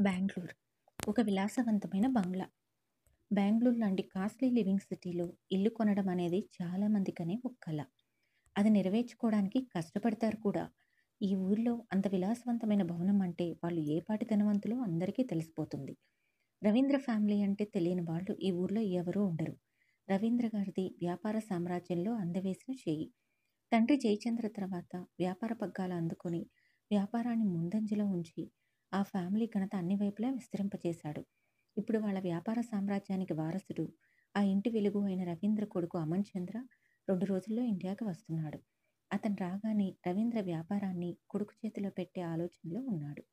బెంగుళూరు ఒక విలాసవంతమైన బంగ్లా. బెంగుళూరు లాంటి కాస్ట్లీ లివింగ్ సిటీలో ఇల్లు కొనడం అనేది చాలా మందికనే ఒక కల. అది నెరవేర్చుకోవడానికి కష్టపడతారు కూడా. ఈ ఊర్లో అంత విలాసవంతమైన భవనం అంటే వాళ్ళు ఏ పాటి ధనవంతులో అందరికీ తెలిసిపోతుంది. రవీంద్ర ఫ్యామిలీ అంటే తెలియని వాళ్ళు ఈ ఊర్లో ఎవరూ ఉండరు. రవీంద్ర గారిది వ్యాపార సామ్రాజ్యంలో అందవేసిన చేయి. తండ్రి జయచంద్ర తర్వాత వ్యాపార పగ్గాలు అందుకొని వ్యాపారాన్ని ముందంజలో ఉంచి ఆ ఫ్యామిలీ ఘనత అన్ని వైపులా విస్తరింపచేశాడు. ఇప్పుడు వాళ్ళ వ్యాపార సామ్రాజ్యానికి వారసుడు, ఆ ఇంటి వెలుగు అయిన రవీంద్ర కొడుకు అమన్ చంద్ర 2 రోజుల్లో ఇండియాకి వస్తున్నాడు. అతను రాగానే రవీంద్ర వ్యాపారాన్ని కొడుకు చేతిలో పెట్టే ఆలోచనలో ఉన్నాడు.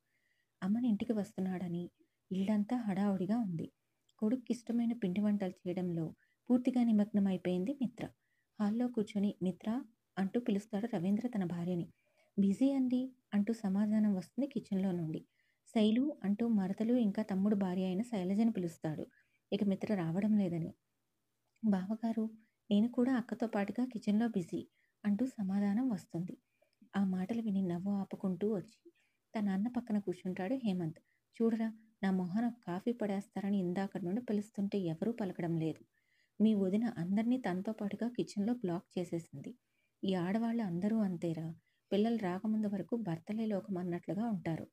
అమన్ ఇంటికి వస్తున్నాడని ఇల్లంతా హడావుడిగా ఉంది. కొడుక్కి ఇష్టమైన పిండి వంటలు చేయడంలో పూర్తిగా నిమగ్నమైపోయింది మిత్ర. హాల్లో కూర్చొని మిత్ర అంటూ పిలుస్తాడు రవీంద్ర తన భార్యని. బిజీ అండి అంటూ సమాధానం వస్తుంది కిచెన్లో నుండి. శైలు అంటూ మరదలు ఇంకా తమ్ముడు భార్య అయిన శైలజని పిలుస్తాడు. ఇక మిత్ర రావడం లేదని. బావగారు, నేను కూడా అక్కతో పాటుగా కిచెన్లో బిజీ అంటూ సమాధానం వస్తుంది. ఆ మాటలు విని నవ్వు ఆపుకుంటూ వచ్చి తన అన్న పక్కన కూర్చుంటాడు హేమంత్. చూడరా, నా మొహాన కాఫీ పడేస్తారని ఇందాక నుండి పిలుస్తుంటే ఎవరూ పలకడం లేదు. మీ వదిన అందరినీ తనతో పాటుగా కిచెన్లో బ్లాక్ చేసేసింది. ఈ ఆడవాళ్ళు అందరూ అంతేరా. పిల్లలు రాకముందు వరకు భర్తలే లోకం అన్నట్లుగా ఉంటారు.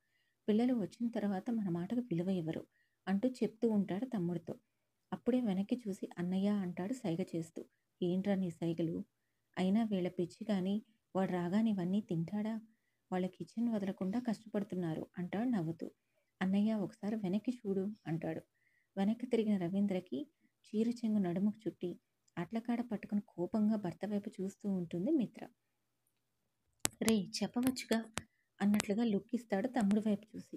పిల్లలు వచ్చిన తర్వాత మన మాటకు విలువ ఇవ్వరు అంటూ చెప్తూ ఉంటాడు తమ్ముడితో. అప్పుడే వెనక్కి చూసి అన్నయ్య అంటాడు సైగ చేస్తూ. ఏంట్రా నీ సైగలు? అయినా వీళ్ళ పిచ్చి కానీ వాడు రాగానే ఇవన్నీ తింటాడా? వాళ్ళ కిచెన్ వదలకుండా కష్టపడుతున్నారు అంటాడు నవ్వుతూ. అన్నయ్య ఒకసారి వెనక్కి చూడు అంటాడు. వెనక్కి తిరిగిన రవీంద్రకి చీర చెంగు నడుముకు చుట్టి అట్లకాడ పట్టుకుని కోపంగా భర్త వైపు చూస్తూ ఉంటుంది మిత్ర. రే చెప్పవచ్చుగా అన్నట్లుగా లుక్ ఇస్తాడు తమ్ముడి వైపు చూసి.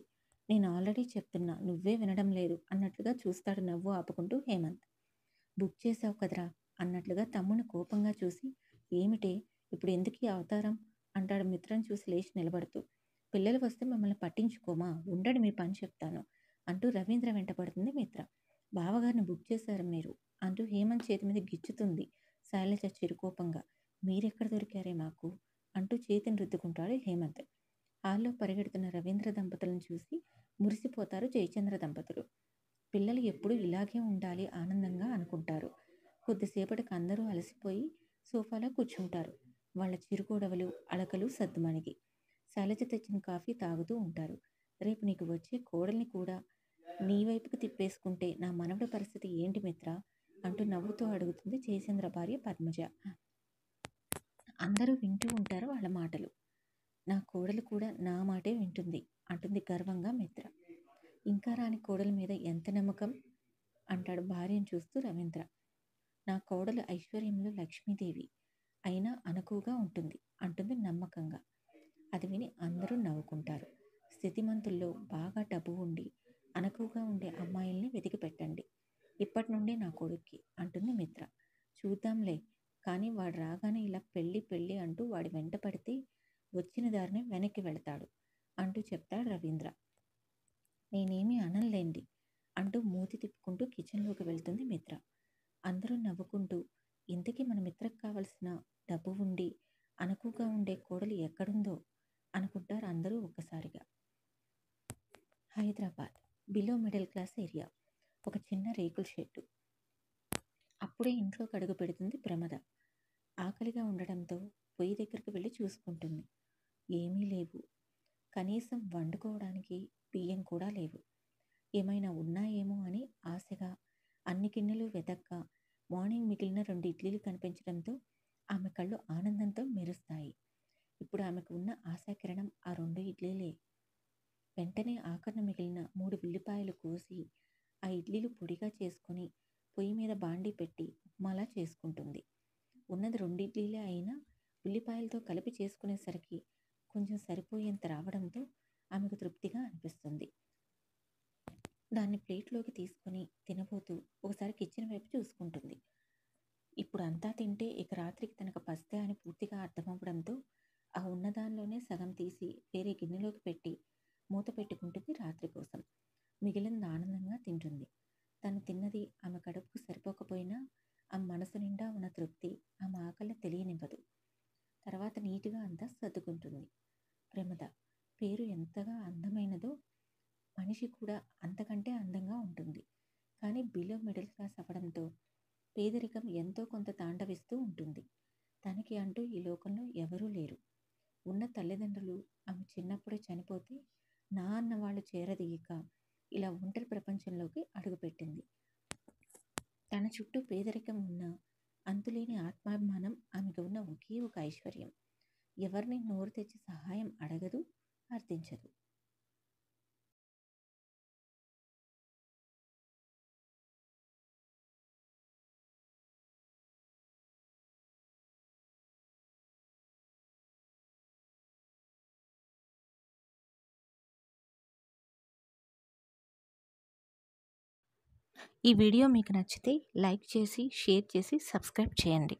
నేను ఆల్రెడీ చెప్తున్నా, నువ్వే వినడం లేదు అన్నట్లుగా చూస్తాడు నవ్వు ఆపుకుంటూ హేమంత్. బుక్ చేసావు కదరా అన్నట్లుగా తమ్ముడిని కోపంగా చూసి, ఏమిటే ఇప్పుడు ఎందుకు ఈ అవతారం అంటాడు మిత్రను చూసి లేచి నిలబడుతూ. పిల్లలు వస్తే మిమ్మల్ని పట్టించుకోమా, ఉండండి మీ పని చెప్తాను అంటూ రవీంద్ర వెంటపడుతుంది మిత్ర. బావగారిని బుక్ చేశారు మీరు అంటూ హేమంత్ చేతి మీద గిచ్చుతుంది శైలజ చిరుకోపంగా. మీరెక్కడ దొరికారే మాకు అంటూ చేతిని రుద్దుకుంటాడు హేమంత్. హాల్లో పరిగెడుతున్న రవీంద్ర దంపతులను చూసి మురిసిపోతారు జయచంద్ర దంపతులు. పిల్లలు ఎప్పుడూ ఇలాగే ఉండాలి ఆనందంగా అనుకుంటారు. కొద్దిసేపటికి అందరూ అలసిపోయి సోఫాలో కూర్చుంటారు. వాళ్ళ చిరుగొడవలు అలకలు సద్దుమణిగి శైలజ తెచ్చిన కాఫీ తాగుతూ ఉంటారు. రేపు నీకు వచ్చే కోడల్ని కూడా నీ వైపుకు తిప్పేసుకుంటే నా మనవడి పరిస్థితి ఏంటి మిత్ర అంటూ నవ్వుతూ అడుగుతుంది జయచంద్ర భార్య పద్మజ. అందరూ వింటూ ఉంటారు వాళ్ళ మాటలు. నా కోడలు కూడా నా మాటే వింటుంది అంటుంది గర్వంగా మిత్ర. ఇంకా రాని కోడల మీద ఎంత నమ్మకం అంటాడు భార్యను చూస్తూ రవీంద్ర. నా కోడలు ఐశ్వర్యంలో లక్ష్మీదేవి అయినా అనుకువగా ఉంటుంది అంటుంది నమ్మకంగా. అది విని అందరూ నవ్వుకుంటారు. స్థితిమంతుల్లో బాగా డబ్బు ఉండి అనుకువగా ఉండే అమ్మాయిల్ని వెతికి పెట్టండి ఇప్పటి నుండి నా కొడుక్కి అంటుంది మిత్ర. చూద్దాంలే, కానీ వాడు రాగానే ఇలా పెళ్ళి పెళ్ళి అంటూ వాడి వెంట పడితే వచ్చిన దారిని వెనక్కి వెళతాడు అంటూ చెప్తాడు రవీంద్ర. నేనేమీ అనలేండి అంటూ మూతి తిప్పుకుంటూ కిచెన్లోకి వెళ్తుంది మిత్ర. అందరూ నవ్వుకుంటూ ఇంతకీ మన మిత్రకు కావలసిన డబ్బు ఉండి అనుకువగా ఉండే కోడలు ఎక్కడుందో అనుకుంటారు అందరూ ఒక్కసారిగా. Hyderabad below middle class area. ఒక చిన్న రేకుల షెడ్డు. అప్పుడే ఇంట్లోకి అడుగు పెడుతుంది ప్రమద. ఆకలిగా ఉండడంతో పొయ్యి దగ్గరికి వెళ్ళి చూసుకుంటుంది. ఏమీ లేవు. కనీసం వండుకోవడానికి బియ్యం కూడా లేవు. ఏమైనా ఉన్నాయేమో అని ఆశగా అన్ని గిన్నెలు వెతక్క మార్నింగ్ మిగిలిన 2 ఇడ్లీలు కనిపించడంతో ఆమె కళ్ళు ఆనందంతో మెరుస్తాయి. ఇప్పుడు ఆమెకు ఉన్న ఆశాకిరణం ఆ 2 ఇడ్లీలే. వెంటనే ఆఖరణ మిగిలిన 3 ఉల్లిపాయలు కోసి ఆ ఇడ్లీలు పొడిగా చేసుకొని పొయ్యి మీద బాండీ పెట్టి ఉప్మాలా చేసుకుంటుంది. ఉన్నది 2 ఇడ్లీలే అయినా ఉల్లిపాయలతో కలిపి చేసుకునేసరికి కొంచెం సరిపోయేంత రావడంతో ఆమెకు తృప్తిగా అనిపిస్తుంది. దాన్ని ప్లేట్లోకి తీసుకొని తినబోతూ ఒకసారి కిచెన్ వైపు చూసుకుంటుంది. ఇప్పుడు అంతా తింటే ఇక రాత్రికి తనకు పస్తే అని పూర్తిగా అర్థమవడంతో ఆ ఉన్నదానిలోనే సగం తీసి వేరే గిన్నెలోకి పెట్టి మూత పెట్టుకుంటుంది రాత్రి కోసం. మిగిలింది ఆనందంగా తింటుంది. తను తిన్నది ఆమె కడుపుకు సరిపోకపోయినా ఆమె మనసు నిండా ఉన్న తృప్తి ఆమె ఆకలిని తెలియనివ్వదు. తర్వాత నీట్గా అంతా సర్దుకుంటుంది. ప్రమద పేరు ఎంతగా అందమైనదో, మనిషి మనిషి కూడా అంతకంటే అందంగా ఉంటుంది. కానీ బిలో మిడిల్ క్లాస్ అవ్వడంతో పేదరికం ఎంతో కొంత తాండవిస్తూ ఉంటుంది. తనకి అంటూ ఈ లోకంలో ఎవరూ లేరు. ఉన్న తల్లిదండ్రులు ఆమె చిన్నప్పుడే చనిపోతే నా అన్న వాళ్ళు చేరదీయక ఇలా ఒంటరి ప్రపంచంలోకి అడుగుపెట్టింది. తన చుట్టూ పేదరికం ఉన్న అంతులేని ఆత్మాభిమానం ఆమెకు ఉన్న ఒకే ఒక ఐశ్వర్యం. ఎవరిని నోరు తెచ్చి సహాయం అడగదు, అర్థించదు. ఈ వీడియో మీకు నచ్చితే లైక్ చేసి, షేర్ చేసి, సబ్స్క్రైబ్ చేయండి.